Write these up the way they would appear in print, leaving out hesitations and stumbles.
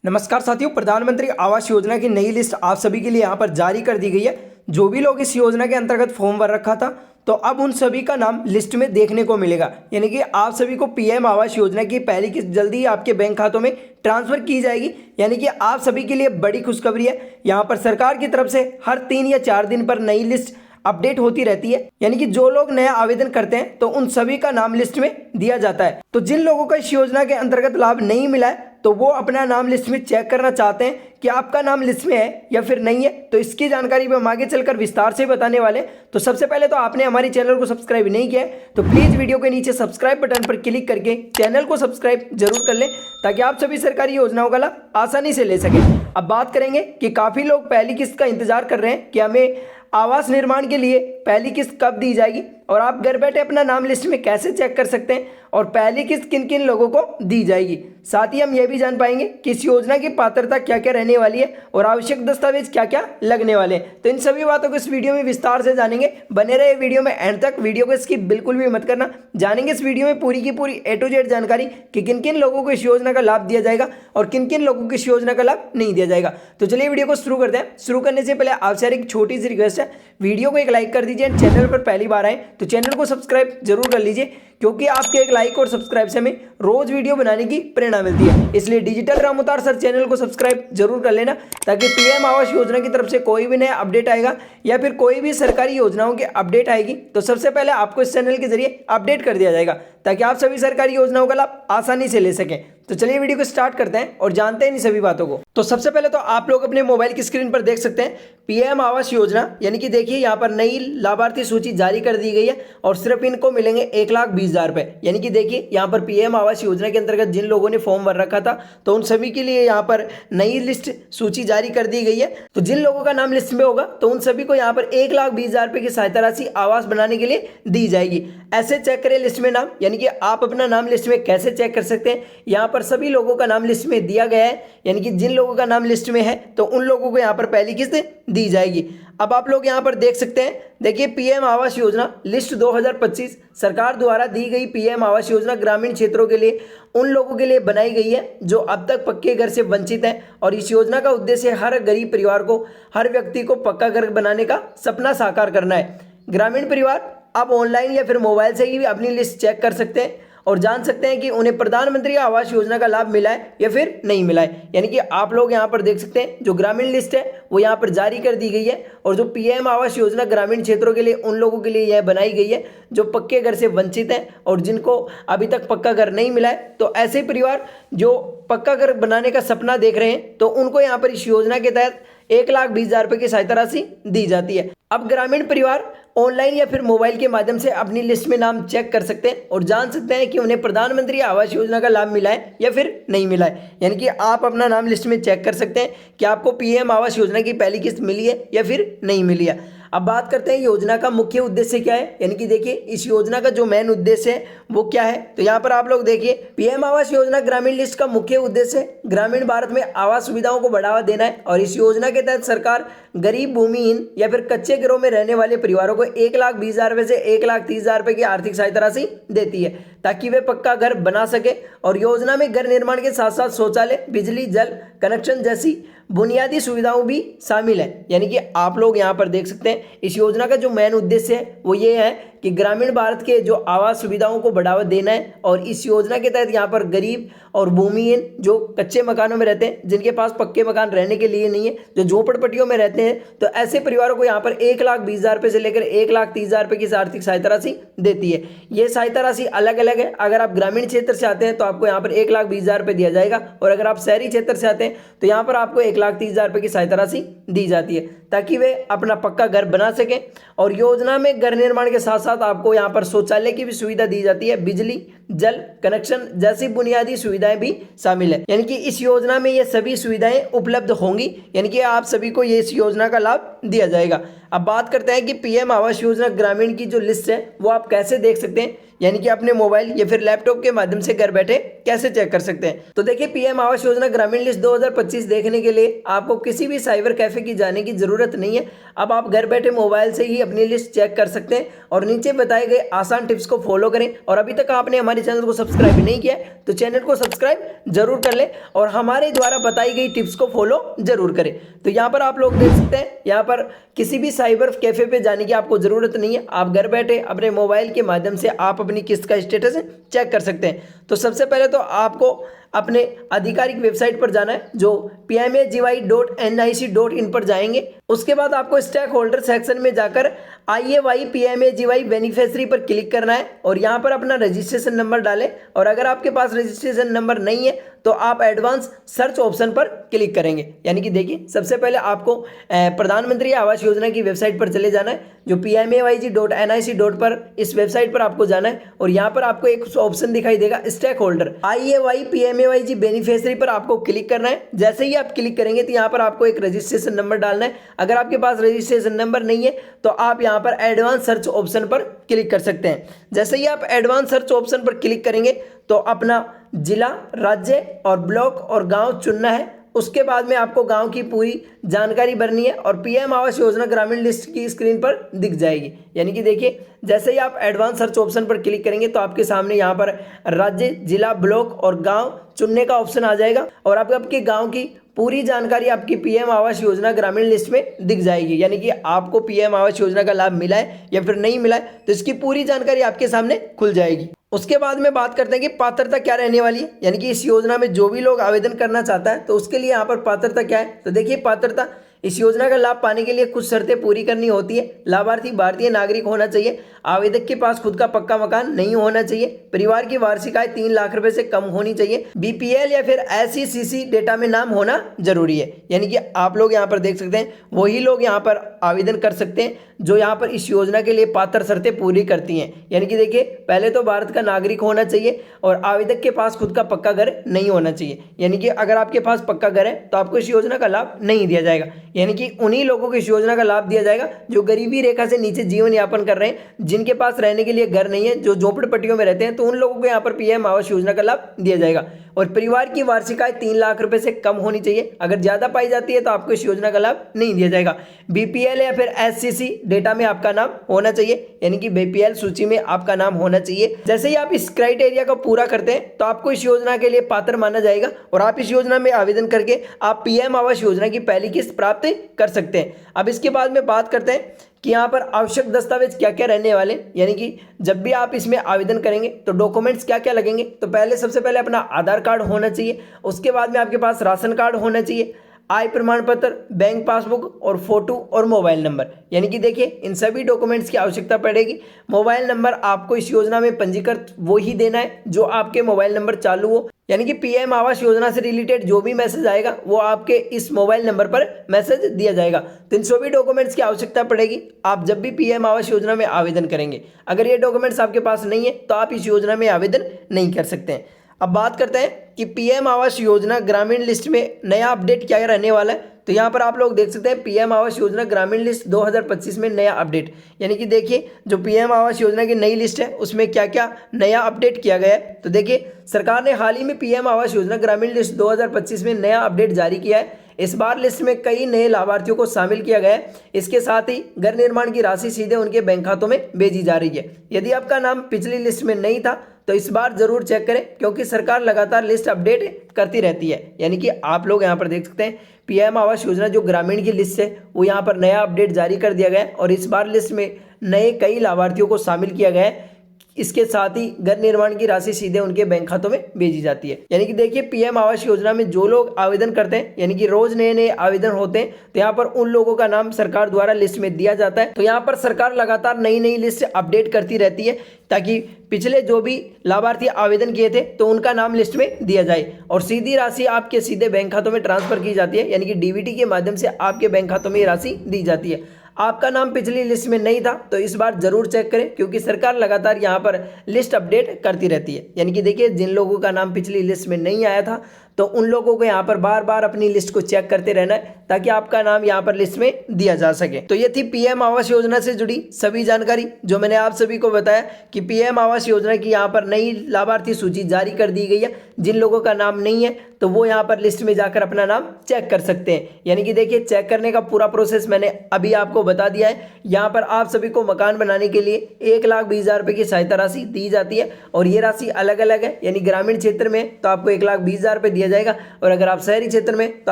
नमस्कार साथियों, प्रधानमंत्री आवास योजना की नई लिस्ट आप सभी के लिए यहाँ पर जारी कर दी गई है। जो भी लोग इस योजना के अंतर्गत फॉर्म भर रखा था तो अब उन सभी का नाम लिस्ट में देखने को मिलेगा। यानी कि आप सभी को पीएम आवास योजना की पहली किस्त जल्दी ही आपके बैंक खातों में ट्रांसफर की जाएगी। यानी कि आप सभी के लिए बड़ी खुशखबरी है। यहाँ पर सरकार की तरफ से हर 3 या 4 दिन पर नई लिस्ट अपडेट होती रहती है। यानी कि जो लोग नया आवेदन करते हैं तो उन सभी का नाम लिस्ट में दिया जाता है। तो जिन लोगों को इस योजना के अंतर्गत लाभ नहीं मिला है तो वो अपना नाम लिस्ट में चेक करना चाहते हैं कि आपका नाम लिस्ट में है या फिर नहीं है, तो इसकी जानकारी भी हम आगे चलकर विस्तार से बताने वाले हैं। तो सबसे पहले तो आपने हमारे चैनल को सब्सक्राइब नहीं किया है तो प्लीज़ वीडियो के नीचे सब्सक्राइब बटन पर क्लिक करके चैनल को सब्सक्राइब जरूर कर लें ताकि आप सभी सरकारी योजनाओं का लाभ आसानी से ले सकें। अब बात करेंगे कि काफ़ी लोग पहली किस्त का इंतजार कर रहे हैं कि हमें आवास निर्माण के लिए पहली किस्त कब दी जाएगी और आप घर बैठे अपना नाम लिस्ट में कैसे चेक कर सकते हैं और पहली किस्त किन किन लोगों को दी जाएगी। साथ ही हम यह भी जान पाएंगे कि इस योजना की पात्रता क्या क्या रहने वाली है और आवश्यक दस्तावेज क्या क्या लगने वाले हैं। तो इन सभी बातों को इस वीडियो में विस्तार से जानेंगे। बने रहे वीडियो में एंड तक, वीडियो को स्किप बिल्कुल भी मत करना। जानेंगे इस वीडियो में पूरी की पूरी A to Z जानकारी कि किन किन लोगों को इस योजना का लाभ दिया जाएगा और किन किन लोगों को इस योजना का लाभ नहीं दिया जाएगा। तो चलिए वीडियो को शुरू करते हैं। शुरू करने से पहले आपसे एक छोटी सी रिक्वेस्ट है, वीडियो को एक लाइक कर दीजिए। चैनल पर पहली बार आए तो चैनल को सब्सक्राइब जरूर कर लीजिए क्योंकि आपके एक लाइक और सब्सक्राइब से हमें रोज वीडियो बनाने की प्रेरणा मिलती है। इसलिए डिजिटल रामउतार सर चैनल को सब्सक्राइब जरूर कर लेना ताकि पीएम आवास योजना की तरफ से कोई भी नया अपडेट आएगा या फिर कोई भी सरकारी योजनाओं की अपडेट आएगी तो सबसे पहले आपको इस चैनल के जरिए अपडेट कर दिया जाएगा ताकि आप सभी सरकारी योजनाओं का लाभ आसानी से ले सकें। तो चलिए वीडियो को स्टार्ट करते हैं और जानते हैं इन सभी बातों को। तो सबसे पहले तो आप लोग अपने मोबाइल की स्क्रीन पर देख सकते हैं पीएम आवास योजना, यानी कि देखिए यहाँ पर नई लाभार्थी सूची जारी कर दी गई है और सिर्फ इनको मिलेंगे 1,20,000 रुपए। यानी कि देखिए यहाँ पर पीएम आवास योजना के अंतर्गत जिन लोगों ने फॉर्म भर रखा था तो उन सभी के लिए यहाँ पर नई लिस्ट सूची जारी कर दी गई है। तो जिन लोगों का नाम लिस्ट में होगा तो उन सभी को यहाँ पर 1,20,000 रुपए की सहायता राशि आवास बनाने के लिए दी जाएगी। ऐसे चेक करें लिस्ट में नाम, यानी कि आप अपना नाम लिस्ट में कैसे चेक कर सकते हैं। यहाँ पर सभी लोगों का नाम लिस्ट में दिया गया है, यानी कि जिन लोगों का नाम लिस्ट में है तो उन लोगों को यहाँ पर पहली किस्त दी जाएगी। अब आप लोग यहाँ पर देख सकते हैं, देखिए पीएम आवास योजना लिस्ट 2025 सरकार द्वारा दी गई पीएम आवास योजना ग्रामीण क्षेत्रों के लिए उन लोगों के लिए बनाई गई है जो अब तक पक्के घर से वंचित हैं और इस योजना का उद्देश्य हर गरीब परिवार को, हर व्यक्ति को पक्का घर बनाने का सपना साकार करना है। ग्रामीण परिवार आप ऑनलाइन या फिर मोबाइल से ही अपनी लिस्ट चेक कर सकते हैं और जान सकते हैं कि उन्हें प्रधानमंत्री आवास योजना का लाभ मिला है या फिर नहीं मिला है। यानी कि आप लोग यहाँ पर देख सकते हैं जो ग्रामीण लिस्ट है वो यहाँ पर जारी कर दी गई है और जो पीएम आवास योजना ग्रामीण क्षेत्रों के लिए उन लोगों के लिए यह बनाई गई है जो पक्के घर से वंचित हैं और जिनको अभी तक पक्का घर नहीं मिला है। तो ऐसे परिवार जो पक्का घर बनाने का सपना देख रहे हैं तो उनको यहाँ पर इस योजना के तहत 1,20,000 रुपए की सहायता राशि दी जाती है। अब ग्रामीण परिवार ऑनलाइन या फिर मोबाइल के माध्यम से अपनी लिस्ट में नाम चेक कर सकते हैं और जान सकते हैं कि उन्हें प्रधानमंत्री आवास योजना का लाभ मिला है या फिर नहीं मिला है। यानी कि आप अपना नाम लिस्ट में चेक कर सकते हैं कि आपको पीएम आवास योजना की पहली किस्त मिली है या फिर नहीं मिली है। अब बात करते हैं योजना का मुख्य उद्देश्य क्या है, यानी कि देखिए इस योजना का जो मेन उद्देश्य है वो क्या है। तो यहाँ पर आप लोग देखिए पीएम आवास योजना ग्रामीण लिस्ट का मुख्य उद्देश्य ग्रामीण भारत में आवास सुविधाओं को बढ़ावा देना है और इस योजना के तहत सरकार गरीब, भूमिहीन या फिर कच्चे घरों में रहने वाले परिवारों को 1,20,000 रुपए से 1,30,000 रुपए की आर्थिक सहायता राशि देती है ताकि वे पक्का घर बना सके। और योजना में घर निर्माण के साथ साथ शौचालय, बिजली, जल कनेक्शन जैसी बुनियादी सुविधाओं भी शामिल है। यानी कि आप लोग यहाँ पर देख सकते हैं इस योजना का जो मेन उद्देश्य है वो ये है कि ग्रामीण भारत के जो आवास सुविधाओं को बढ़ावा देना है और इस योजना के तहत यहाँ पर गरीब और भूमिहीन जो कच्चे मकानों में रहते हैं, जिनके पास पक्के मकान रहने के लिए नहीं है, जो झोपड़पट्टियों में रहते हैं, तो ऐसे परिवारों को यहाँ पर 1,20,000 रुपए से लेकर 1,30,000 रुपए की आर्थिक सहायता राशि देती है। ये सहायता राशि अलग अलग है। अगर आप ग्रामीण क्षेत्र से आते हैं तो आपको यहाँ पर 1,20,000 रुपए दिया जाएगा और अगर आप शहरी क्षेत्र से आते हैं तो यहाँ पर आपको 1,30,000 रुपए की सहायता राशि दी जाती है ताकि वे अपना पक्का घर बना सकें। और योजना में घर निर्माण के साथ साथ आपको यहाँ पर शौचालय की भी सुविधा दी जाती है, बिजली, जल कनेक्शन जैसी बुनियादी सुविधाएं भी शामिल है। यानी कि इस योजना में ये सभी सुविधाएं उपलब्ध होंगी, यानी कि आप सभी को ये इस योजना का लाभ दिया जाएगा। अब बात करते हैं कि पीएम आवास योजना ग्रामीण की जो लिस्ट है वो आप कैसे देख सकते हैं, यानी कि अपने मोबाइल या फिर लैपटॉप के माध्यम से घर बैठे कैसे चेक कर सकते हैं। तो देखिए, पीएम आवास योजना ग्रामीण लिस्ट 2025 देखने के लिए आपको किसी भी साइबर कैफे की जाने की जरूरत नहीं है। अब आप घर बैठे मोबाइल से ही अपनी लिस्ट चेक कर सकते हैं और नीचे बताए गए आसान टिप्स को फॉलो करें। और अभी तक आपने हमारे चैनल को सब्सक्राइब नहीं किया है तो चैनल को सब्सक्राइब जरूर कर लें और हमारे द्वारा बताई गई टिप्स को फॉलो जरूर करें। तो यहाँ पर आप लोग देख सकते हैं, यहाँ पर किसी भी साइबर कैफे पे जाने की आपको जरूरत नहीं है। आप घर बैठे अपने मोबाइल के माध्यम से आप अपनी किस्त का स्टेटस चेक कर सकते हैं। तो सबसे पहले तो आपको अपने आधिकारिक वेबसाइट पर जाना है, जो pmagi.nic.in पर जाएंगे। उसके बाद आपको स्टेक होल्डर सेक्शन में जाकर IAY PMAGY बेनिफिशियरी पर क्लिक करना है और यहाँ पर अपना रजिस्ट्रेशन नंबर डालें। और अगर आपके पास रजिस्ट्रेशन नंबर नहीं है तो आप एडवांस सर्च ऑप्शन पर क्लिक करेंगे। यानी कि देखिए, सबसे पहले आपको प्रधानमंत्री आवास योजना की वेबसाइट पर चले जाना है, जो pmay.nic. पर इस वेबसाइट पर आपको जाना है और यहाँ पर आपको एक ऑप्शन दिखाई देगा stakeholder, IAY PMAY beneficiary पर आपको क्लिक करना है। जैसे ही आप क्लिक करेंगे तो यहाँ पर आपको एक रजिस्ट्रेशन नंबर डालना है। अगर आपके पास रजिस्ट्रेशन नंबर नहीं है तो आप यहाँ पर एडवांस सर्च ऑप्शन पर क्लिक कर सकते हैं। जैसे ही आप एडवांस सर्च ऑप्शन पर क्लिक करेंगे तो अपना जिला, राज्य और ब्लॉक और गांव चुनना है। उसके बाद में आपको गांव की पूरी जानकारी भरनी है और पीएम आवास योजना ग्रामीण लिस्ट की स्क्रीन पर दिख जाएगी। यानी कि देखिए, जैसे ही आप एडवांस सर्च ऑप्शन पर क्लिक करेंगे तो आपके सामने यहाँ पर राज्य, जिला, ब्लॉक और गांव चुनने का ऑप्शन आ जाएगा और आपके गांव की पूरी जानकारी आपकी पीएम आवास योजना ग्रामीण लिस्ट में दिख जाएगी। यानी कि आपको पीएम आवास योजना का लाभ मिला है या फिर नहीं मिला है तो इसकी पूरी जानकारी आपके सामने खुल जाएगी। उसके बाद में बात करते हैं कि पात्रता क्या रहने वाली है, यानी कि इस योजना में जो भी लोग आवेदन करना चाहता है तो उसके लिए यहाँ पर पात्रता क्या है। तो देखिए, पात्रता, इस योजना का लाभ पाने के लिए कुछ शर्तें पूरी करनी होती है। लाभार्थी भारतीय नागरिक होना चाहिए, आवेदक के पास खुद का पक्का मकान नहीं होना चाहिए, परिवार की वार्षिक आय 3 लाख रुपए से कम होनी चाहिए, BPL या फिर SECC डेटा में नाम होना जरूरी है। यानी कि आप लोग यहाँ पर देख सकते हैं, वही लोग यहाँ पर आवेदन कर सकते हैं जो यहाँ पर इस योजना के लिए पात्र शर्तें पूरी करती हैं। यानी कि देखिए, पहले तो भारत का नागरिक होना चाहिए और आवेदक के पास खुद का पक्का घर नहीं होना चाहिए। यानी कि अगर आपके पास पक्का घर है तो आपको इस योजना का लाभ नहीं दिया जाएगा। यानी कि उन्हीं लोगों को इस योजना का लाभ दिया जाएगा जो गरीबी रेखा से नीचे जीवन यापन कर रहे हैं, जिनके पास रहने के लिए घर नहीं है, जो झोपड़पट्टियों में रहते हैं, तो उन लोगों को यहाँ पर पीएम आवास योजना का लाभ दिया जाएगा। और परिवार की वार्षिक आय 3 लाख रुपए से कम होनी चाहिए। अगर ज्यादा पाई जाती है तो आपको इस योजना का लाभ नहीं दिया जाएगा। BPL या फिर SCC डेटा में आपका नाम होना चाहिए, यानी कि BPL सूची में आपका नाम होना चाहिए। जैसे ही आप इस क्राइटेरिया को पूरा करते हैं तो आपको इस योजना के लिए पात्र माना जाएगा और आप इस योजना में आवेदन करके आप पीएम आवास योजना की पहली किस्त प्राप्त कर सकते हैं। अब इसके बाद में बात करते हैं कि यहाँ पर आवश्यक दस्तावेज क्या क्या रहने वाले, यानी कि जब भी आप इसमें आवेदन करेंगे तो डॉक्यूमेंट्स क्या क्या लगेंगे। तो सबसे पहले अपना आधार कार्ड होना चाहिए, उसके बाद में आपके पास राशन कार्ड होना चाहिए, आय प्रमाण पत्र, बैंक पासबुक और फोटो और मोबाइल नंबर। यानी कि देखिए, इन सभी डॉक्यूमेंट्स की आवश्यकता पड़ेगी। मोबाइल नंबर आपको इस योजना में पंजीकृत वो ही देना है जो आपके मोबाइल नंबर चालू हो। यानी कि पीएम आवास योजना से रिलेटेड जो भी मैसेज आएगा वो आपके इस मोबाइल नंबर पर मैसेज दिया जाएगा। तो इन सभी डॉक्यूमेंट्स की आवश्यकता पड़ेगी आप जब भी पीएम आवास योजना में आवेदन करेंगे। अगर ये डॉक्यूमेंट्स आपके पास नहीं है तो आप इस योजना में आवेदन नहीं कर सकते हैं। अब बात करते हैं कि पीएम आवास योजना ग्रामीण लिस्ट में नया अपडेट क्या रहने वाला है। तो यहाँ पर आप लोग देख सकते हैं पीएम आवास योजना ग्रामीण लिस्ट 2025 में नया अपडेट। यानी कि देखिए, जो पीएम आवास योजना की नई लिस्ट है उसमें क्या क्या नया अपडेट किया गया है। तो देखिए, सरकार ने हाल ही में पीएम आवास योजना ग्रामीण लिस्ट 2025 में नया अपडेट जारी किया है। इस बार लिस्ट में कई नए लाभार्थियों को शामिल किया गया है। इसके साथ ही घर निर्माण की राशि सीधे उनके बैंक खातों में भेजी जा रही है। यदि आपका नाम पिछली लिस्ट में नहीं था तो इस बार जरूर चेक करें, क्योंकि सरकार लगातार लिस्ट अपडेट करती रहती है। यानी कि आप लोग यहाँ पर देख सकते हैं पीएम आवास योजना जो ग्रामीण की लिस्ट है वो यहाँ पर नया अपडेट जारी कर दिया गया है और इस बार लिस्ट में नए कई लाभार्थियों को शामिल किया गया है। इसके साथ ही घर निर्माण की राशि सीधे उनके बैंक खातों में भेजी जाती है। यानी कि देखिए, पीएम आवास योजना में जो लोग आवेदन करते हैं, यानी कि रोज नए नए आवेदन होते हैं, तो यहाँ पर उन लोगों का नाम सरकार द्वारा लिस्ट में दिया जाता है। तो यहाँ पर सरकार लगातार नई नई लिस्ट अपडेट करती रहती है ताकि पिछले जो भी लाभार्थी आवेदन किए थे तो उनका नाम लिस्ट में दिया जाए और सीधी राशि आपके सीधे बैंक खातों में ट्रांसफर की जाती है। यानी कि डीबीटी के माध्यम से आपके बैंक खातों में ये राशि दी जाती है। आपका नाम पिछली लिस्ट में नहीं था तो इस बार जरूर चेक करें, क्योंकि सरकार लगातार यहाँ पर लिस्ट अपडेट करती रहती है। यानी कि देखिए, जिन लोगों का नाम पिछली लिस्ट में नहीं आया था तो उन लोगों को यहाँ पर बार बार अपनी लिस्ट को चेक करते रहना है ताकि आपका नाम यहाँ पर लिस्ट में दिया जा सके। तो ये थी पीएम आवास योजना से जुड़ी सभी जानकारी जो मैंने आप सभी को बताया कि पीएम आवास योजना की यहाँ पर नई लाभार्थी सूची जारी कर दी गई है। जिन लोगों का नाम नहीं है तो वो यहाँ पर लिस्ट में जाकर अपना नाम चेक कर सकते हैं। यानी कि देखिए, चेक करने का पूरा प्रोसेस मैंने अभी आपको बता दिया है। यहाँ पर आप सभी को मकान बनाने के लिए 1,20,000 रुपये की सहायता राशि दी जाती है और ये राशि अलग अलग है। यानी ग्रामीण क्षेत्र में तो आपको 1,20,000 रुपये दिया जाएगा और अगर आप शहरी क्षेत्र में तो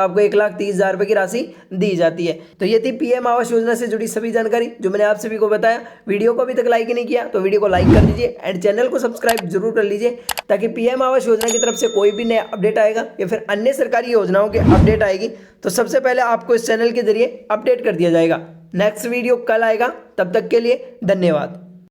आपको 1,30,000 रुपये की राशि दी जाती है। तो ये थी पीएम आवास योजना से जुड़ी सभी जानकारी जो मैंने आप सभी को बताया। वीडियो को अभी तक लाइक नहीं किया तो वीडियो को लाइक कर दीजिए एंड चैनल को सब्सक्राइब जरूर कर लीजिए ताकि पीएम आवास योजना की तरफ से कोई भी नया अपडेट आएगा या फिर अन्य सरकारी योजनाओं के अपडेट आएगी तो सबसे पहले आपको इस चैनल के जरिए अपडेट कर दिया जाएगा। नेक्स्ट वीडियो कल आएगा, तब तक के लिए धन्यवाद।